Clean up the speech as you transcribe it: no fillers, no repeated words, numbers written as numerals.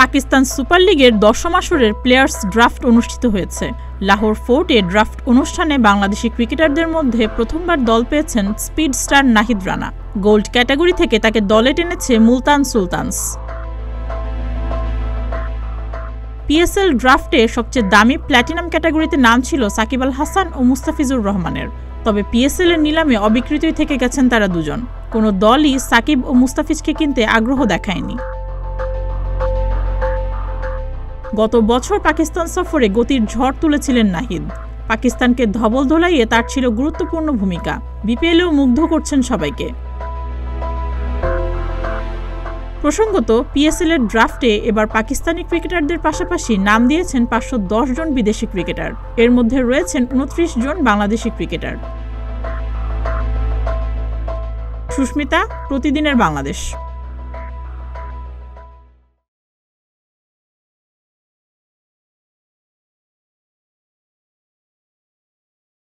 Pakistan super লিগের ১০ম আসরের players draft অনুষ্ঠিত হয়েছে। লাহোর ফোর্টে ড্রাফট অনুষ্ঠানে বাংলাদেশি ক্রিকেটারদের মধ্যে প্রথমবার দল পেয়েছেন speed star Nahid Rana. Gold category থেকে তাকে দলে টেনেছে মুলতান সুলতানস। পিএসএল ড্রাফটে সবচেয়ে দামি প্ল্যাটিনাম ক্যাটাগরিতে নাম ছিল সাকিব আল হাসান ও মুস্তাফিজুর রহমানের। তবে পিএসএল এর নিলামে অবিকৃতই থেকে গেছেন তারা দুজন। কোনো দলই সাকিব ও মুস্তাফিজকে কিনতে আগ্রহ দেখায়নি। গত বছর পাকিস্তান সফরে গতির ঝড় তুলেছিলেন নাহিদ। পাকিস্তানকে ধবল ধোলাইয়ে তার ছিল গুরুত্বপূর্ণ ভূমিকা। বিপিএলেও মুগ্ধ করছেন সবাইকে। প্রসঙ্গত, পিএসএল এর ড্রাফটে এবার পাকিস্তানি ক্রিকেটারদের পাশাপাশি নাম দিয়েছেন ৫১০ জন বিদেশি ক্রিকেটার। এর মধ্যে রয়েছেন ২৯ জন বাংলাদেশি ক্রিকেটার। সুস্মিতা, প্রতিদিনের বাংলাদেশ।